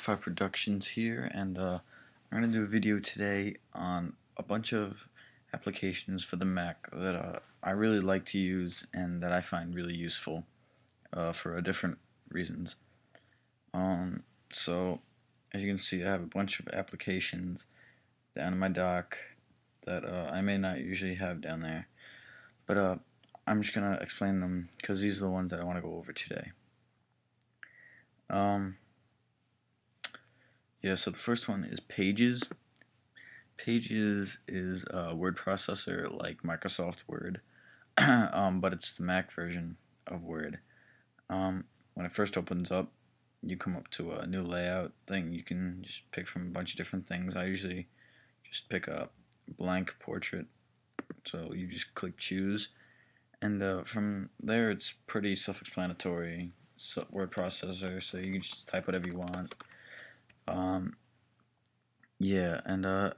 Wi-Fi Productions here, and I'm going to do a video today on a bunch of applications for the Mac that I really like to use and that I find really useful for different reasons. So, as you can see, I have a bunch of applications down in my dock that I may not usually have down there, but I'm just going to explain them because these are the ones that I want to go over today. Yeah, so the first one is Pages. Pages is a word processor like Microsoft Word, but it's the Mac version of Word. When it first opens up, you come up to a new layout thing. You can just pick from a bunch of different things. I usually just pick a blank portrait, so you just click choose, and from there it's pretty self-explanatory. So, word processor, so you can just type whatever you want. Yeah, and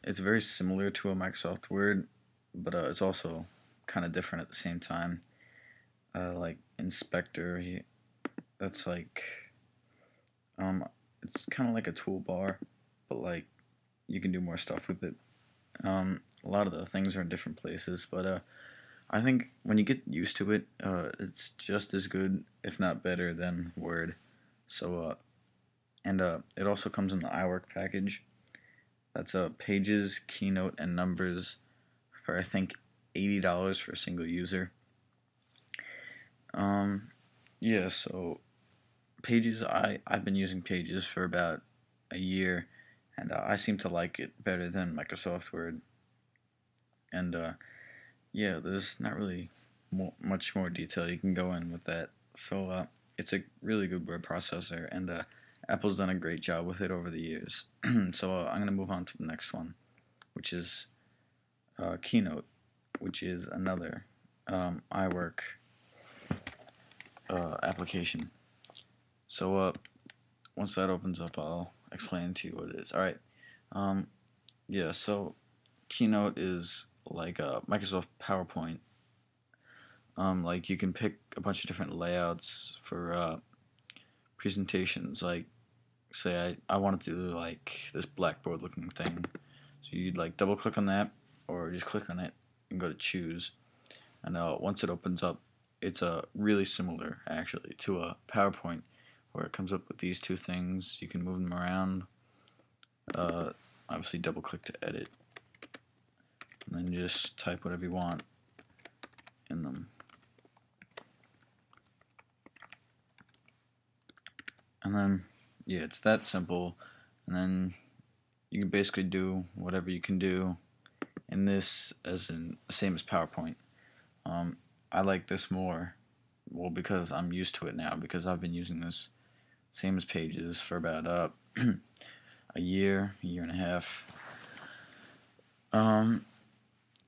it's very similar to a Microsoft Word, but it's also kind of different at the same time. Like Inspector, that's like it's kind of like a toolbar, but like you can do more stuff with it. A lot of the things are in different places, but I think when you get used to it, it's just as good, if not better, than Word. So it also comes in the iWork package. That's Pages, Keynote, and Numbers for I think $80 for a single user. Yeah, so Pages, I've been using Pages for about a year, and I seem to like it better than Microsoft Word. And yeah, there's not really much more detail you can go in with that. So it's a really good word processor, and Apple's done a great job with it over the years. So I'm going to move on to the next one, which is Keynote, which is another iWork application. So once that opens up, I'll explain to you what it is. Alright, yeah, so Keynote is like Microsoft PowerPoint. Like you can pick a bunch of different layouts for presentations. Like, say I wanted to do like this blackboard looking thing, so you'd like double click on that or just click on it and go to choose, and once it opens up, it's really similar actually to a PowerPoint, where it comes up with these two things. You can move them around, obviously double click to edit, and then just type whatever you want in them. And then, yeah, it's that simple. And then you can basically do whatever you can do in this, as in the same as PowerPoint. I like this more, well, because I'm used to it now, because I've been using this same as Pages for about a year and a half.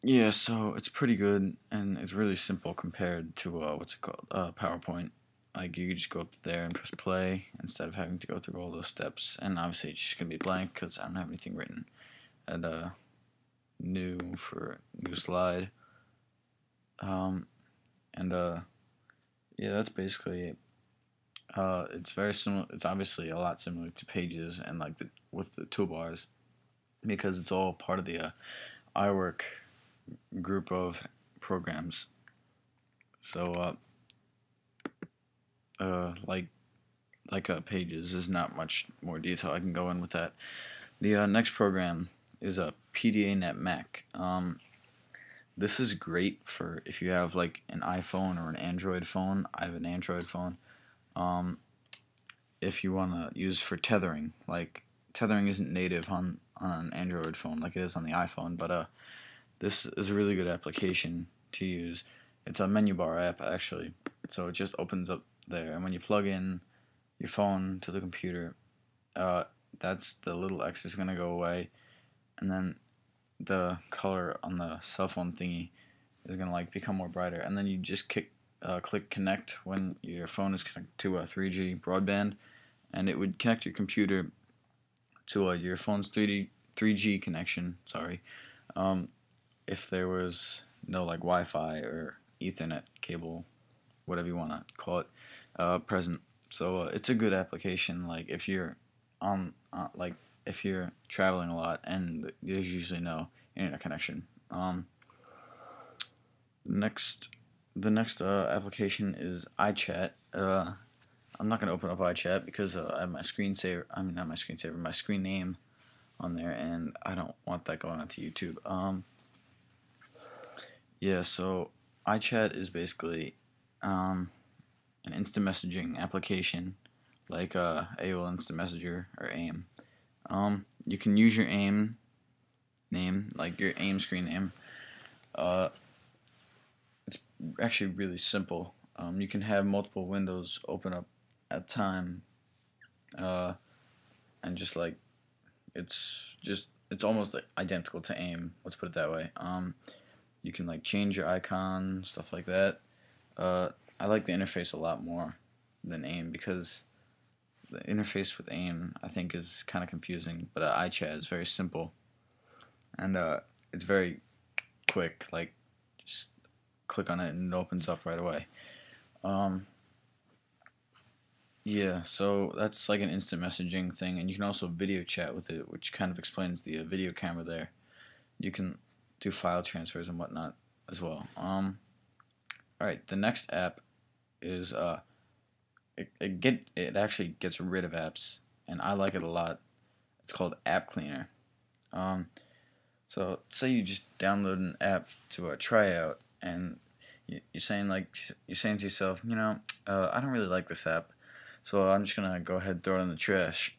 Yeah, so it's pretty good, and it's really simple compared to what's it called, PowerPoint. Like, you just go up there and press play instead of having to go through all those steps. And obviously it's just gonna be blank because I don't have anything written. And new for new slide. Yeah, that's basically it. It's very similar. It's obviously a lot similar to Pages, and like with the toolbars, because it's all part of the iWork group of programs. So like Pages, there's not much more detail I can go in with that. The next program is a PDA-Net Mac. This is great for if you have like an iPhone or an Android phone. I have an Android phone. If you want to use for tethering, like tethering isn't native on an Android phone like it is on the iPhone, but this is a really good application to use. It's a menu bar app actually, so it just opens up there, and when you plug in your phone to the computer, that's the little X is gonna go away, and then the color on the cell phone thingy is gonna like become more brighter, and then you just click connect when your phone is connected to a 3G broadband, and it would connect your computer to your phone's 3G connection. Sorry, if there was no like Wi-Fi or Ethernet cable, whatever you want to call it, present. So it's a good application. Like if you're like if you're traveling a lot and there's usually no internet connection. Next, the next application is iChat. I'm not gonna open up iChat because I have my screensaver. I mean, not my screensaver, my screen name on there, and I don't want that going onto YouTube. Yeah, so iChat is basically an instant messaging application like AOL Instant Messenger or AIM. You can use your AIM name, like your AIM screen name. Uh, it's actually really simple. You can have multiple windows open up at a time, uh, and just like it's almost like identical to AIM. Let's put it that way. You can like change your icon, stuff like that. I like the interface a lot more than AIM because the interface with AIM I think is kind of confusing, but iChat is very simple and it's very quick. Like just click on it and it opens up right away. Um, yeah, so that's like an instant messaging thing, and you can also video chat with it, which kind of explains the video camera there. You can do file transfers and whatnot as well. All right, the next app is it actually gets rid of apps, and I like it a lot. It's called App Cleaner. Um, so say you just download an app to try out, and you're saying to yourself, I don't really like this app, so I'm just gonna go ahead and throw it in the trash.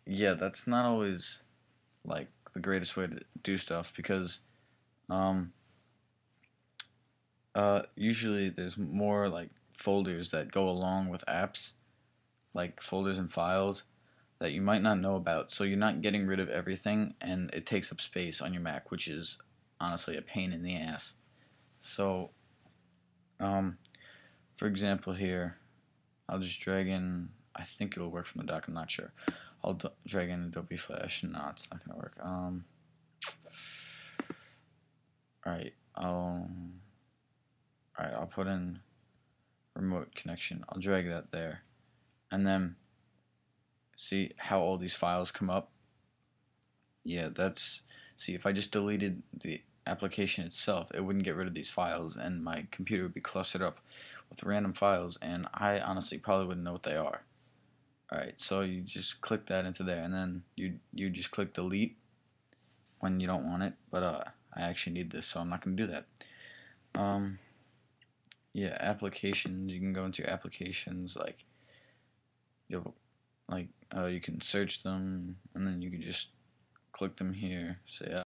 Yeah, that's not always like the greatest way to do stuff because um, usually there's more like folders that go along with apps, like folders and files that you might not know about. So you're not getting rid of everything, and it takes up space on your Mac, which is honestly a pain in the ass. So, um, for example, here I'll just drag in. I think it'll work from the dock. I'm not sure. I'll drag in Adobe Flash. No, it's not gonna work. All right. I'll put in remote connection. I'll drag that there, and then see how all these files come up. Yeah, see if I just deleted the application itself, it wouldn't get rid of these files, and my computer would be clustered up with random files, and I honestly probably wouldn't know what they are. Alright, so you just click that into there, and then you just click delete when you don't want it, but I actually need this, so I'm not going to do that. Yeah, applications, you can go into your applications, like you can search them, and then you can just click them here, say